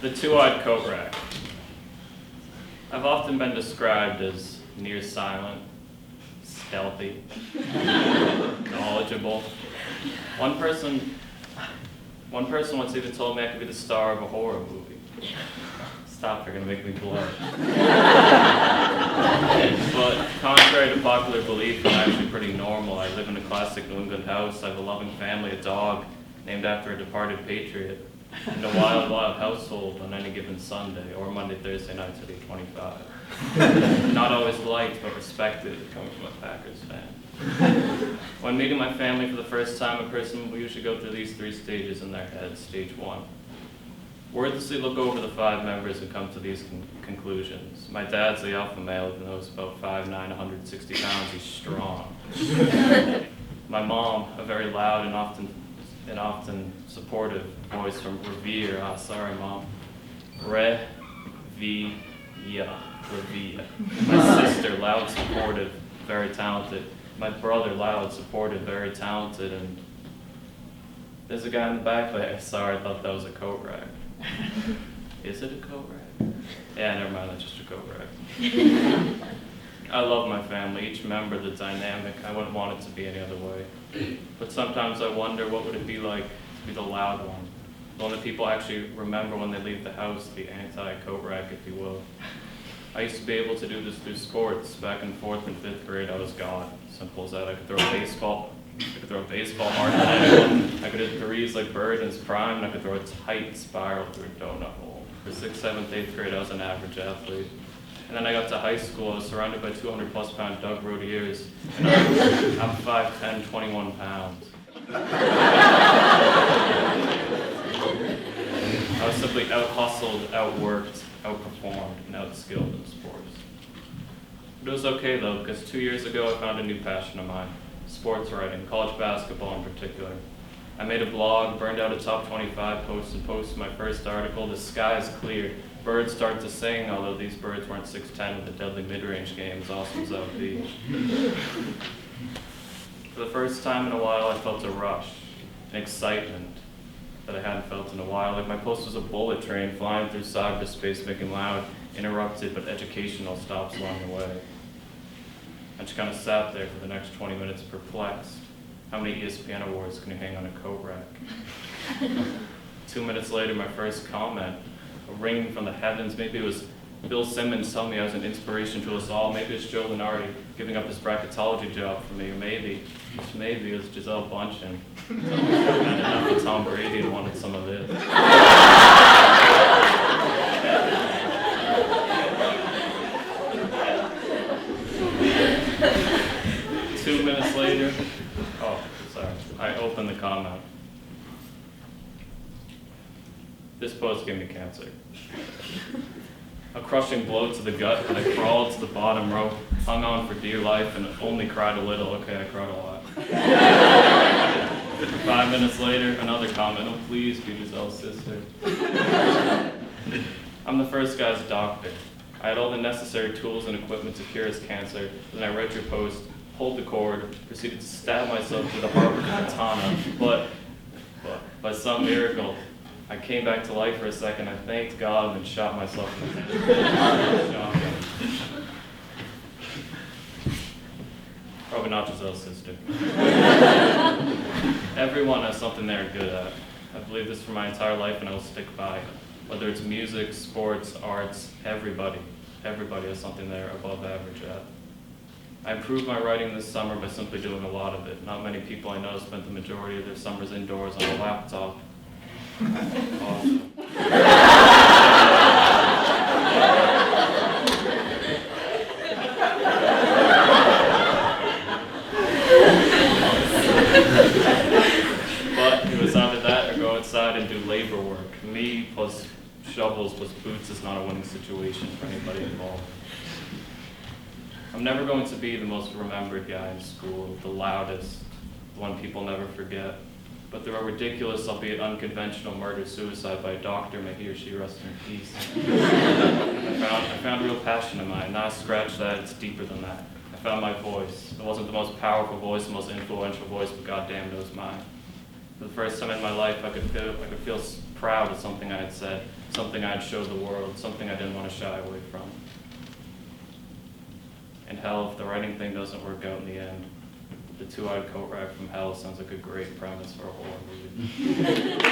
The two-eyed coat rack. I've often been described as near silent, stealthy, knowledgeable. One person once even told me I could be the star of a horror movie. Stop, you're gonna make me blush. But contrary to popular belief, I'm actually pretty normal. I live in a classic New England house. I have a loving family, a dog named after a departed patriot, and a wild household on any given Sunday, or Monday, Thursday nights at 8:25. Not always liked, but respected, coming from a Packers fan. When meeting my family for the first time in person, we usually go through these 3 stages in their heads. Stage 1. Wordlessly look over the 5 members and come to these conclusions. My dad's the alpha male, even though he's about 5'9", 160 pounds, he's strong. My mom, a very loud and often supportive voice from Revere. Sorry, Mom. Revia. My sister, loud, supportive, very talented. My brother, loud, supportive, very talented. And there's a guy in the back there. Sorry, I thought that was a coat rack. Is it a coat rack? Yeah, never mind, that's just a coat rack. I love my family, each member, the dynamic. I wouldn't want it to be any other way. But sometimes I wonder what would it be like to be the loud one. The one that people actually remember when they leave the house, the anti-coat rack, if you will. I used to be able to do this through sports. Back in 4th and 5th grade, I was God. Simple as that. I could throw a baseball harder than anyone. I could hit threes like Bird in his prime, and I could throw a tight spiral through a donut hole. For 6th, 7th, 8th grade, I was an average athlete. And then I got to high school. I was surrounded by 200-plus pound Doug Rodiers, and I'm 5'10", 21 pounds. I was simply out-hustled, outworked, outperformed, and outskilled in sports. But it was okay though, because 2 years ago I found a new passion of mine, sports writing, college basketball in particular. I made a blog, burned out a top 25 post, and posted my first article, "The Sky is Clear. Birds start to sing," although these birds weren't 6'10" with a deadly mid-range game, as awesome as that would be. For the first time in a while, I felt a rush, an excitement that I hadn't felt in a while. Like my post was a bullet train flying through cyberspace, making loud, interrupted, but educational stops along the way. I just kind of sat there for the next 20 minutes perplexed. How many ESPN awards can you hang on a coat rack? 2 minutes later, my first comment, a ring from the heavens. Maybe it was Bill Simmons telling me I was an inspiration to us all. Maybe it's Joe Lunardi giving up his bracketology job for me. Or maybe it was Giselle Bundchen. I had enough of Tom Brady and wanted some of this. 2 minutes later, I opened the comment. This post gave me cancer. A crushing blow to the gut, and I crawled to the bottom row, hung on for dear life, and only cried a little. Okay, I cried a lot. 5 minutes later, another comment. "Oh, please be Giselle's sister." I'm the first guy's doctor. I had all the necessary tools and equipment to cure his cancer. Then I read your post, pulled the cord, proceeded to stab myself with a heart with a katana. But by some miracle, I came back to life for a second. I thanked God and shot myself in the head. Probably not Giselle's sister. Everyone has something they're good at. I believe this for my entire life, and I will stick by it. Whether it's music, sports, arts, everybody has something they're above average at. I improved my writing this summer by simply doing a lot of it. Not many people I know spent the majority of their summers indoors on a laptop. Awesome. But it was either that or go outside and do labor work. Me plus shovels plus boots is not a winning situation for anybody involved. I'm never going to be the most remembered guy in school, the loudest, the one people never forget. But through a ridiculous, albeit unconventional murder-suicide by a doctor, may he or she rest in peace. I found real passion in mine. Now scratch that, it's deeper than that. I found my voice. It wasn't the most powerful voice, the most influential voice, but goddamn it was mine. For the first time in my life, I could feel proud of something I had said. something I'd show the world, something I didn't want to shy away from. And hell, if the writing thing doesn't work out in the end, the two-eyed coat rack from hell sounds like a great premise for a horror movie.